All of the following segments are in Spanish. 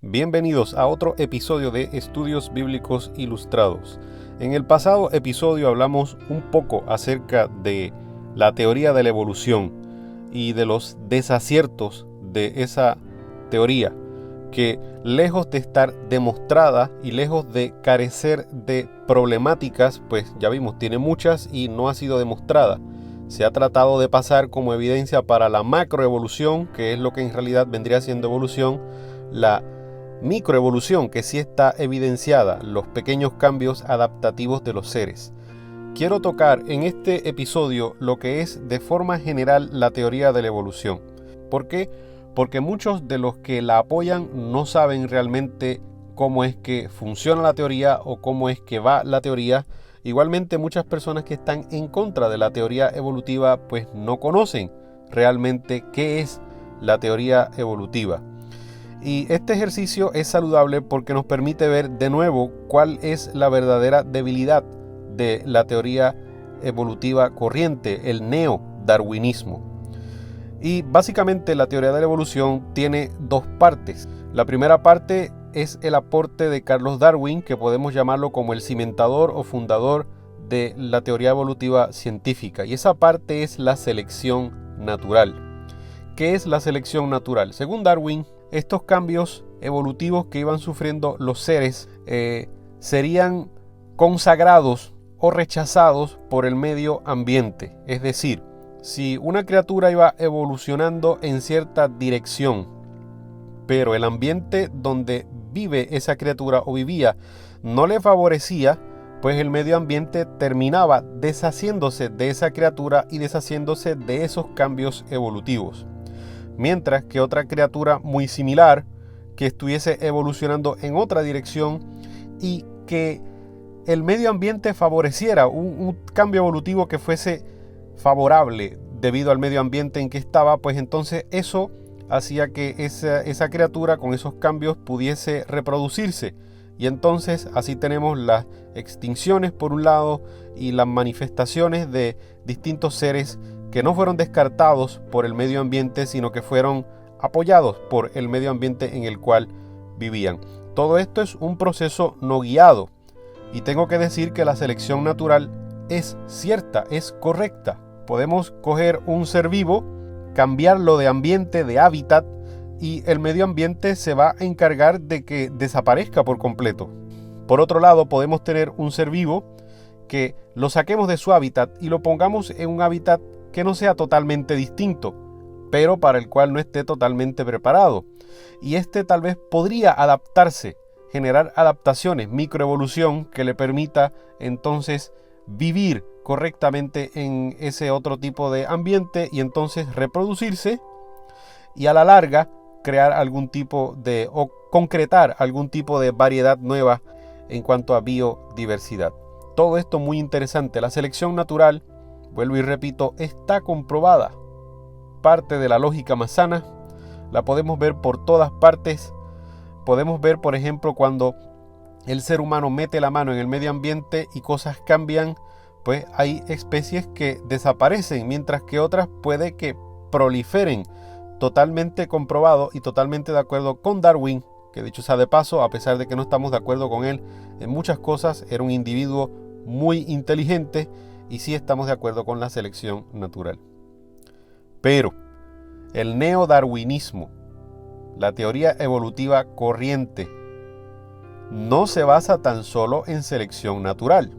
Bienvenidos a otro episodio de Estudios Bíblicos Ilustrados. En el pasado episodio hablamos un poco acerca de la teoría de la evolución y de los desaciertos de esa teoría, que lejos de estar demostrada y lejos de carecer de problemáticas, pues ya vimos, tiene muchas y no ha sido demostrada. Se ha tratado de pasar como evidencia para la macroevolución, que es lo que en realidad vendría siendo evolución, la microevolución, que sí está evidenciada, los pequeños cambios adaptativos de los seres. Quiero tocar en este episodio lo que es de forma general la teoría de la evolución. ¿Por qué? Porque muchos de los que la apoyan no saben realmente cómo es que funciona la teoría o cómo es que va la teoría. Igualmente muchas personas que están en contra de la teoría evolutiva pues no conocen realmente qué es la teoría evolutiva. Y este ejercicio es saludable porque nos permite ver de nuevo cuál es la verdadera debilidad de la teoría evolutiva corriente, el neodarwinismo. Y básicamente la teoría de la evolución tiene dos partes. La primera parte es el aporte de Carlos Darwin, que podemos llamarlo como el cimentador o fundador de la teoría evolutiva científica. Y esa parte es la selección natural. ¿Qué es la selección natural? Según Darwin, estos cambios evolutivos que iban sufriendo los seres serían consagrados o rechazados por el medio ambiente. Es decir, si una criatura iba evolucionando en cierta dirección, pero el ambiente donde vive esa criatura o vivía no le favorecía, pues el medio ambiente terminaba deshaciéndose de esa criatura y deshaciéndose de esos cambios evolutivos. Mientras que otra criatura muy similar, que estuviese evolucionando en otra dirección y que el medio ambiente favoreciera un cambio evolutivo que fuese favorable debido al medio ambiente en que estaba, pues entonces eso hacía que esa criatura con esos cambios pudiese reproducirse. Y entonces así tenemos las extinciones por un lado y las manifestaciones de distintos seres que no fueron descartados por el medio ambiente, sino que fueron apoyados por el medio ambiente en el cual vivían. Todo esto es un proceso no guiado. Y tengo que decir que la selección natural es cierta, es correcta. Podemos coger un ser vivo, cambiarlo de ambiente, de hábitat, y el medio ambiente se va a encargar de que desaparezca por completo. Por otro lado, podemos tener un ser vivo que lo saquemos de su hábitat y lo pongamos en un hábitat que no sea totalmente distinto, pero para el cual no esté totalmente preparado. Y este tal vez podría adaptarse, generar adaptaciones, microevolución que le permita entonces vivir correctamente en ese otro tipo de ambiente y entonces reproducirse y a la larga crear algún tipo de o concretar algún tipo de variedad nueva en cuanto a biodiversidad. Todo esto muy interesante. La selección natural, vuelvo y repito, está comprobada. Parte de la lógica más sana, la podemos ver por todas partes. Podemos ver, por ejemplo, cuando el ser humano mete la mano en el medio ambiente y cosas cambian, pues hay especies que desaparecen, mientras que otras puede que proliferen. Totalmente comprobado y totalmente de acuerdo con Darwin, que dicho sea de paso, a pesar de que no estamos de acuerdo con él en muchas cosas, era un individuo muy inteligente y sí estamos de acuerdo con la selección natural. Pero el neodarwinismo, la teoría evolutiva corriente, no se basa tan solo en selección natural.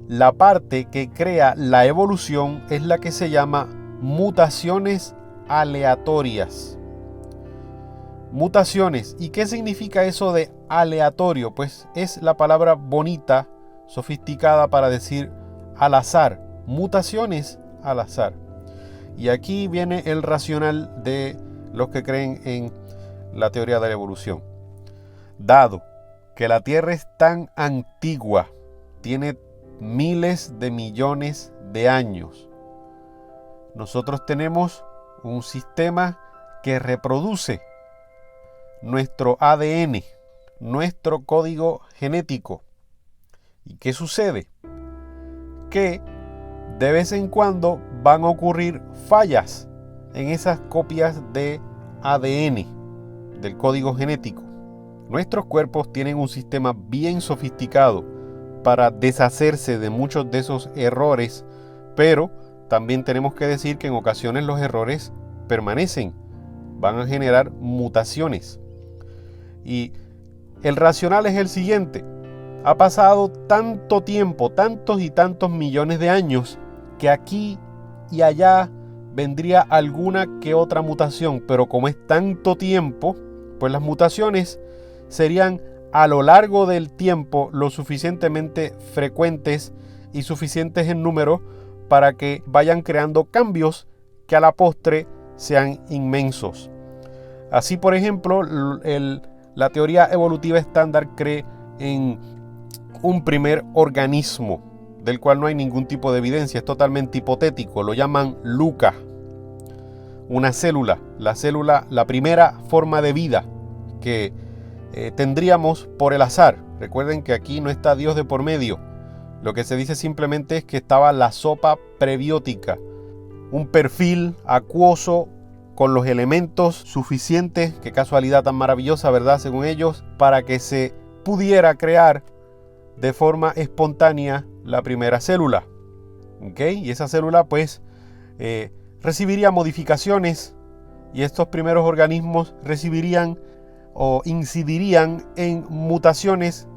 La parte que crea la evolución es la que se llama mutaciones aleatorias. Mutaciones. ¿Y qué significa eso de aleatorio? Pues es la palabra bonita, sofisticada para decir al azar. Mutaciones al azar. Y aquí viene el racional de los que creen en la teoría de la evolución. Dado que la Tierra es tan antigua, tiene miles de millones de años, nosotros tenemos un sistema que reproduce nuestro ADN, nuestro código genético. ¿Y qué sucede? Que de vez en cuando van a ocurrir fallas en esas copias de ADN. del código genético. Nuestros cuerpos tienen un sistema bien sofisticado para deshacerse de muchos de esos errores, pero también tenemos que decir que en ocasiones los errores permanecen, van a generar mutaciones. Y el racional es el siguiente: ha pasado tanto tiempo, tantos y tantos millones de años, que aquí y allá vendría alguna que otra mutación, pero como es tanto tiempo, pues las mutaciones serían a lo largo del tiempo lo suficientemente frecuentes y suficientes en número para que vayan creando cambios que a la postre sean inmensos. Así, por ejemplo, la teoría evolutiva estándar cree en un primer organismo del cual no hay ningún tipo de evidencia, es totalmente hipotético, lo llaman LUCA, una célula, la primera forma de vida que tendríamos por el azar. Recuerden que aquí no está Dios de por medio, lo que se dice simplemente es que estaba la sopa prebiótica, un perfil acuoso con los elementos suficientes, qué casualidad tan maravillosa, ¿verdad? Según ellos, para que se pudiera crear de forma espontánea la primera célula. ¿Ok? Y esa célula pues recibiría modificaciones, y estos primeros organismos recibirían o incidirían en mutaciones,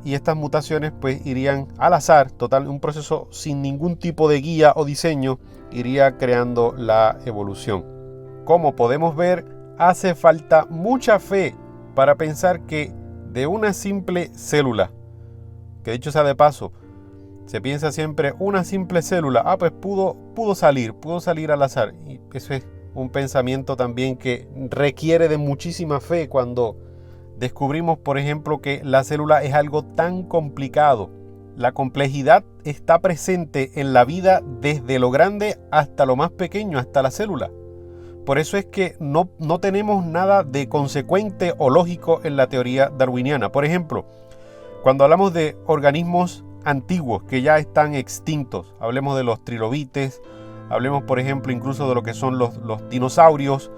y estas mutaciones pues irían al azar, un proceso sin ningún tipo de guía o diseño, iría creando la evolución. Como podemos ver, hace falta mucha fe para pensar que de una simple célula, que dicho sea de paso, se piensa siempre una simple célula, pues pudo salir al azar. Y eso es un pensamiento también que requiere de muchísima fe cuando descubrimos, por ejemplo, que la célula es algo tan complicado. La complejidad está presente en la vida desde lo grande hasta lo más pequeño, hasta la célula. Por eso es que no tenemos nada de consecuente o lógico en la teoría darwiniana. Por ejemplo, cuando hablamos de organismos antiguos que ya están extintos, hablemos de los trilobites, hablemos por ejemplo incluso de lo que son los dinosaurios,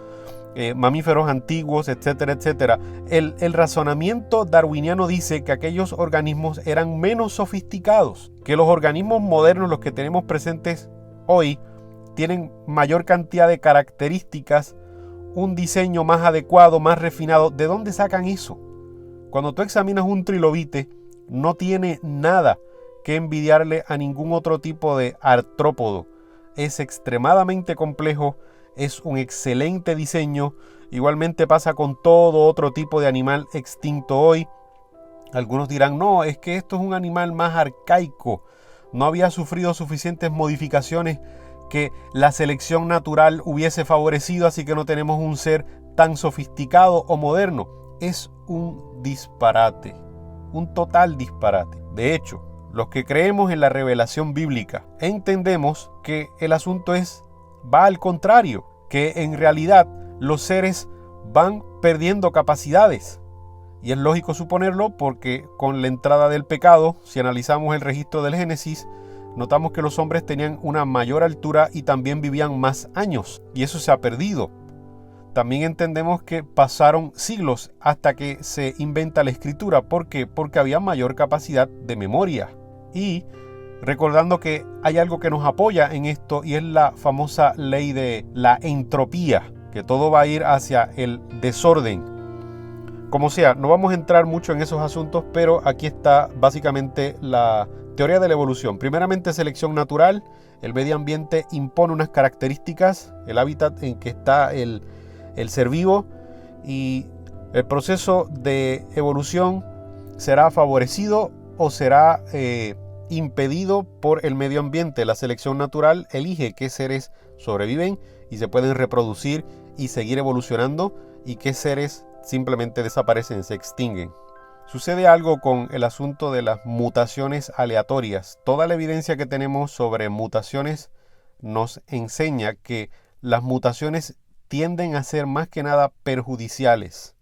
mamíferos antiguos, etcétera, etcétera. El razonamiento darwiniano dice que aquellos organismos eran menos sofisticados, que los organismos modernos, los que tenemos presentes hoy, tienen mayor cantidad de características, un diseño más adecuado, más refinado. ¿De dónde sacan eso? Cuando tú examinas un trilobite, no tiene nada que envidiarle a ningún otro tipo de artrópodo. Es extremadamente complejo, es un excelente diseño. Igualmente pasa con todo otro tipo de animal extinto hoy. Algunos dirán, no, es que esto es un animal más arcaico, no había sufrido suficientes modificaciones que la selección natural hubiese favorecido, así que no tenemos un ser tan sofisticado o moderno. Es un disparate, un total disparate. De hecho, los que creemos en la revelación bíblica entendemos que el asunto va al contrario, que en realidad los seres van perdiendo capacidades. Y es lógico suponerlo porque con la entrada del pecado, si analizamos el registro del Génesis, notamos que los hombres tenían una mayor altura y también vivían más años, y eso se ha perdido. También entendemos que pasaron siglos hasta que se inventa la escritura. ¿Por qué? Porque había mayor capacidad de memoria. Y recordando que hay algo que nos apoya en esto, y es la famosa ley de la entropía, que todo va a ir hacia el desorden. Como sea, no vamos a entrar mucho en esos asuntos, pero aquí está básicamente la teoría de la evolución. Primeramente, selección natural. El medio ambiente impone unas características, el hábitat en que está el ser vivo, y el proceso de evolución será favorecido o será impedido por el medio ambiente. La selección natural elige qué seres sobreviven y se pueden reproducir y seguir evolucionando, y qué seres simplemente desaparecen, se extinguen. Sucede algo con el asunto de las mutaciones aleatorias. Toda la evidencia que tenemos sobre mutaciones nos enseña que las mutaciones tienden a ser más que nada perjudiciales.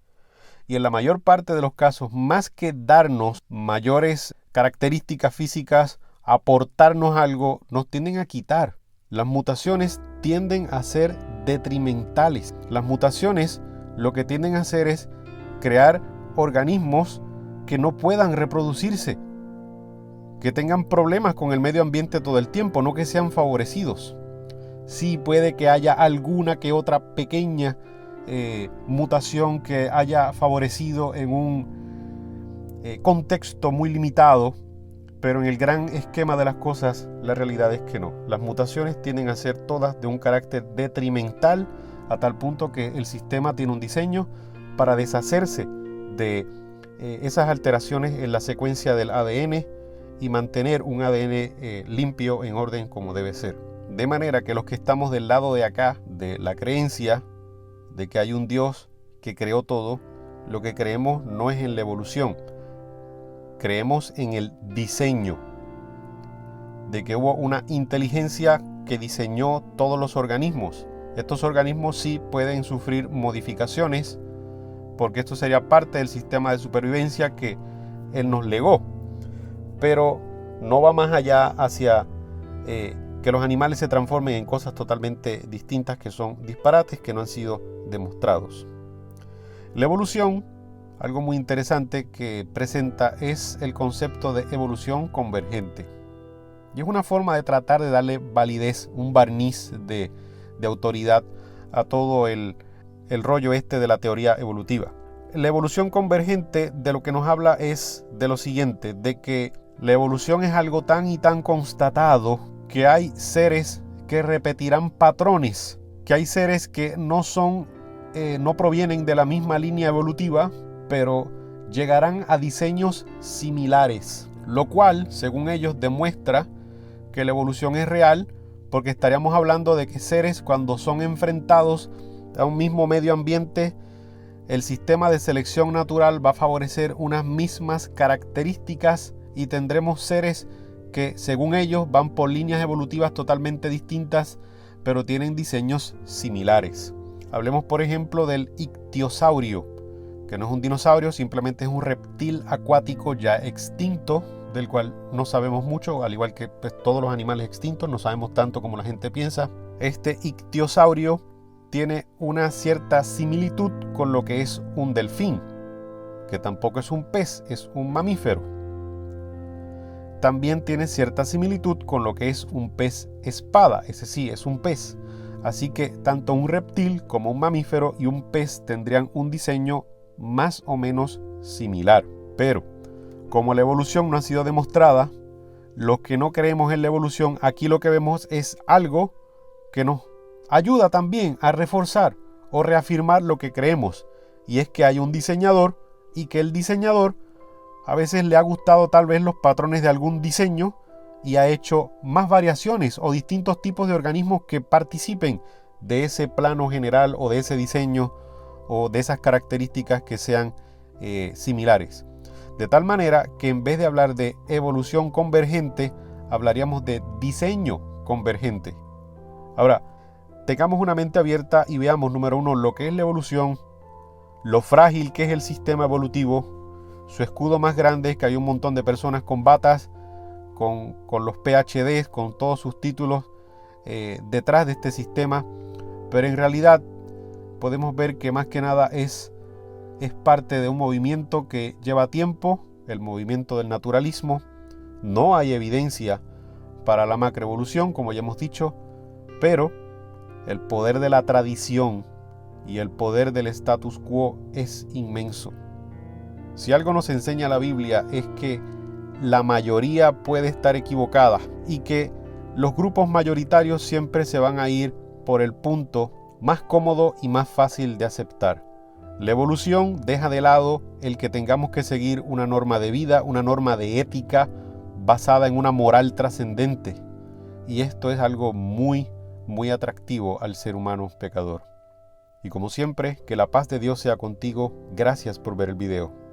Y en la mayor parte de los casos, más que darnos mayores características físicas, aportarnos algo, nos tienden a quitar. Las mutaciones tienden a ser detrimentales. Las mutaciones lo que tienden a hacer es crear organismos que no puedan reproducirse, que tengan problemas con el medio ambiente todo el tiempo, no que sean favorecidos. Sí puede que haya alguna que otra pequeña mutación que haya favorecido en un contexto muy limitado, pero en el gran esquema de las cosas, la realidad es que no. Las mutaciones tienden a ser todas de un carácter detrimental, a tal punto que el sistema tiene un diseño para deshacerse de esas alteraciones en la secuencia del ADN y mantener un ADN limpio, en orden como debe ser. De manera que los que estamos del lado de acá, de la creencia de que hay un Dios que creó todo, lo que creemos no es en la evolución, creemos en el diseño, de que hubo una inteligencia que diseñó todos los organismos. Estos organismos sí pueden sufrir modificaciones, porque esto sería parte del sistema de supervivencia que Él nos legó, pero no va más allá hacia que los animales se transformen en cosas totalmente distintas, que son disparates que no han sido demostrados. La evolución, algo muy interesante que presenta, es el concepto de evolución convergente. Y es una forma de tratar de darle validez, un barniz de autoridad a todo el rollo este de la teoría evolutiva. La evolución convergente de lo que nos habla es de lo siguiente, de que la evolución es algo tan y tan constatado que hay seres que repetirán patrones, que hay seres que no provienen de la misma línea evolutiva, pero llegarán a diseños similares, lo cual, según ellos, demuestra que la evolución es real, porque estaríamos hablando de que seres, cuando son enfrentados a un mismo medio ambiente, el sistema de selección natural va a favorecer unas mismas características y tendremos seres que, según ellos, van por líneas evolutivas totalmente distintas, pero tienen diseños similares. Hablemos, por ejemplo, del ictiosaurio, que no es un dinosaurio, simplemente es un reptil acuático ya extinto, del cual no sabemos mucho, al igual que todos los animales extintos, no sabemos tanto como la gente piensa. Este ictiosaurio tiene una cierta similitud con lo que es un delfín, que tampoco es un pez, es un mamífero. También tiene cierta similitud con lo que es un pez espada, ese sí es un pez. Así que tanto un reptil como un mamífero y un pez tendrían un diseño más o menos similar. Pero como la evolución no ha sido demostrada, los que no creemos en la evolución, aquí lo que vemos es algo que nos ayuda también a reforzar o reafirmar lo que creemos, y es que hay un diseñador y que el diseñador a veces le ha gustado tal vez los patrones de algún diseño y ha hecho más variaciones o distintos tipos de organismos que participen de ese plano general o de ese diseño o de esas características que sean similares. De tal manera que en vez de hablar de evolución convergente, hablaríamos de diseño convergente. Ahora, tengamos una mente abierta y veamos, número uno, lo que es la evolución, lo frágil que es el sistema evolutivo. Su escudo más grande es que hay un montón de personas con batas, con los PhDs, con todos sus títulos detrás de este sistema, pero en realidad podemos ver que más que nada es parte de un movimiento que lleva tiempo, el movimiento del naturalismo. No hay evidencia para la macroevolución, como ya hemos dicho, pero el poder de la tradición y el poder del status quo es inmenso. Si algo nos enseña la Biblia es que la mayoría puede estar equivocada y que los grupos mayoritarios siempre se van a ir por el punto más cómodo y más fácil de aceptar. La evolución deja de lado el que tengamos que seguir una norma de vida, una norma de ética basada en una moral trascendente. Y esto es algo muy, muy atractivo al ser humano pecador. Y como siempre, que la paz de Dios sea contigo. Gracias por ver el video.